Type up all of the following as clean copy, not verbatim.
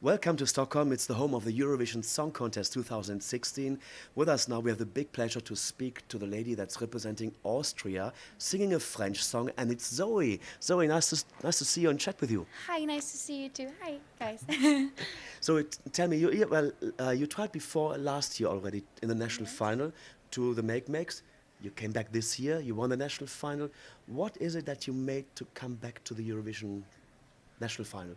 Welcome to Stockholm. It's the home of the Eurovision Song Contest 2016. With us now, we have the big pleasure to speak to the lady that's representing Austria, singing a French song, and it's Zoe. Zoe, nice to see you and chat with you. Hi, nice to see you too. Hi, guys. So tell me, you tried before last year already in the national final to the Makes. You came back this year. You won the national final. What is it that you made to come back to the Eurovision national final?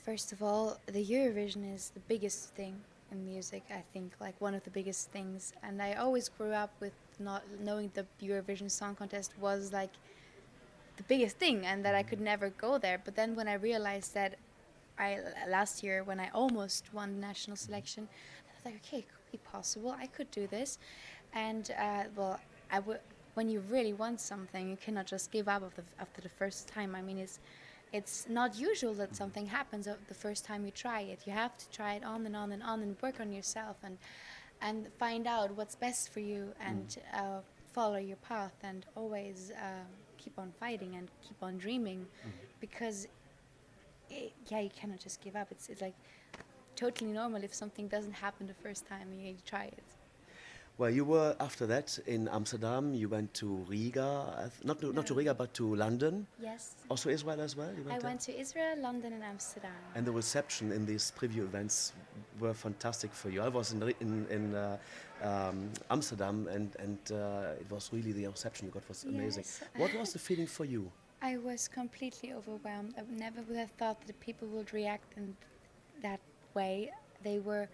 First of all, the Eurovision is the biggest thing in music, I think, like one of the biggest things. And I always grew up with not knowing the Eurovision Song Contest was like the biggest thing and that I could never go there. But then when I realized that last year when I almost won the national selection, I was like, okay, it could be possible. I could do this. And when you really want something, you cannot just give up after the first time. I mean, it's not usual that something happens the first time you try it. You have to try it on and on and on and work on yourself and find out what's best for you and follow your path and always keep on fighting and keep on dreaming because you cannot just give up. It's like totally normal if something doesn't happen the first time you try it. Well, you were after that in Amsterdam. You went to Riga, not to Riga, but to London. Yes. Also Israel as well. I went to Israel, London, and Amsterdam. And the reception in these preview events were fantastic for you. I was in Amsterdam, and it was really the reception you got was amazing. Yes. What was the feeling for you? I was completely overwhelmed. I never would have thought that people would react in that way. They were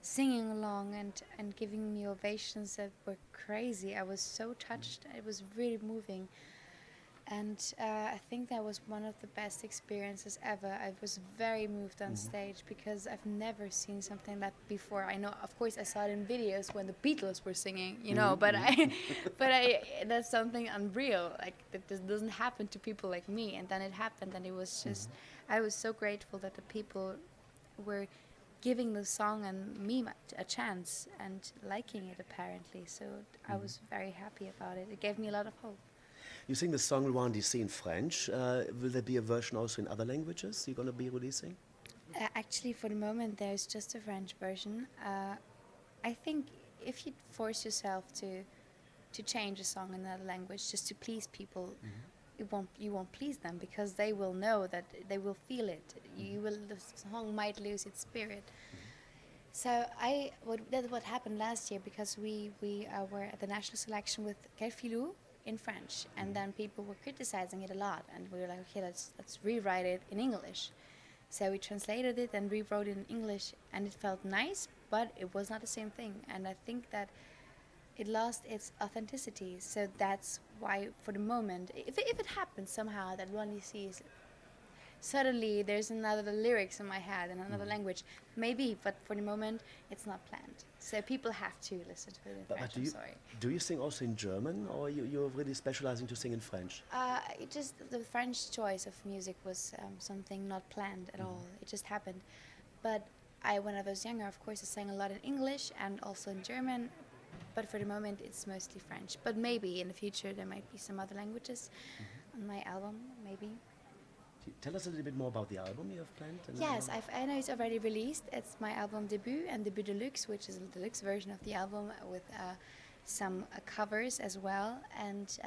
singing along and giving me ovations that were crazy. I was so touched. It was really moving. And I think that was one of the best experiences ever. I was very moved on stage because I've never seen something like that before. I know, of course, I saw it in videos when the Beatles were singing, you know, but that's something unreal. Like, that just doesn't happen to people like me. And then it happened, and it was just, I was so grateful that the people were giving the song and me a chance and liking it apparently. So I was very happy about it. It gave me a lot of hope. You sing the song Loin in French. Will there be a version also in other languages you're going to be releasing? Actually, for the moment, there's just a French version. I think if you force yourself to change a song in another language just to please people, you won't please them because they will know that they will feel it. The song might lose its spirit. So that's what happened last year because we were at the national selection with Quel Filou in French, and then people were criticizing it a lot, and we were like, okay, let's rewrite it in English. So we translated it and rewrote it in English, and it felt nice, but it was not the same thing. And I think that it lost its authenticity. So that's why, for the moment, if it happens somehow that one sees suddenly there's another lyrics in my head in another language, maybe, but for the moment it's not planned. So people have to listen to it in French. I'm sorry. Do you sing also in German, or you're really specializing to sing in French? Just the French choice of music was something not planned at all. It just happened. But when I was younger, of course, I sang a lot in English and also in German. But for the moment, it's mostly French. But maybe in the future there might be some other languages on my album, maybe. Tell us a little bit more about the album you have planned. Yes, I know it's already released. It's my album debut and debut deluxe, which is a deluxe version of the album with some covers as well. And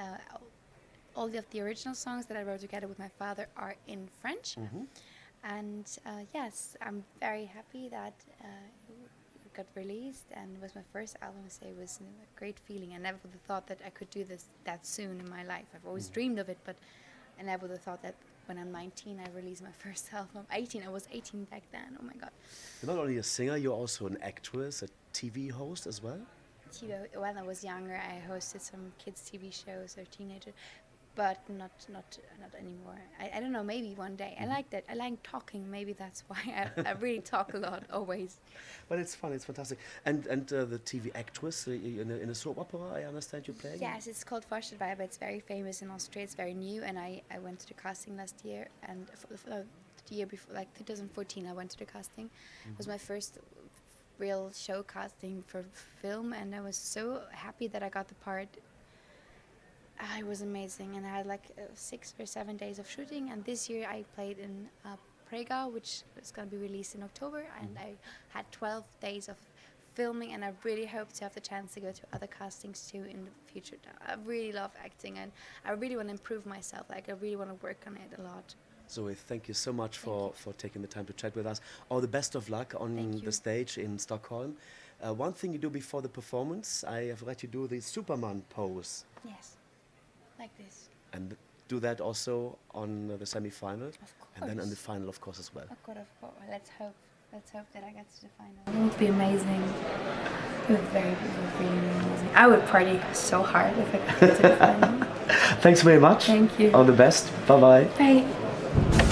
all of the original songs that I wrote together with my father are in French. And yes, I'm very happy that it got released, and it was my first album, so it was a great feeling. I never would have thought that I could do this that soon in my life. I've always dreamed of it, but I never would have thought that when I'm 19, I release my first album. 18, I was 18 back then. Oh my God. You're not only a singer, you're also an actress, a TV host as well. When I was younger, I hosted some kids' TV shows or teenager, but not anymore. I don't know. Maybe one day. I like that. I like talking. Maybe that's why I really talk a lot always. But it's fun. It's fantastic. And the TV actress in a soap opera, I understand you're playing. Yes, it's called Vorstellweib. It's very famous in Austria. It's very new, and I went to the casting last year, and the year before, like 2014, I went to the casting. It was my first real show casting for film, and I was so happy that I got the part. It was amazing, and I had like 6 or 7 days of shooting, and this year I played in Prega, which is going to be released in October, and I had 12 days of filming, and I really hope to have the chance to go to other castings too in the future. I really love acting, and I really want to improve myself. Like, I really want to work on it a lot. Zoe, thank you so much for taking the time to chat with us. All the best of luck on the stage in Stockholm. One thing you do before the performance, I have let you do the Superman pose. Yes, like this. And do that also on the semi-final? Of course. And then on the final, of course, as well. Of course, of course. Let's hope. Let's hope that I get to the final. It would be amazing. It would really be amazing. I would party so hard if I could get to the final. Thanks very much. Thank you. All the best. Bye-bye. Bye.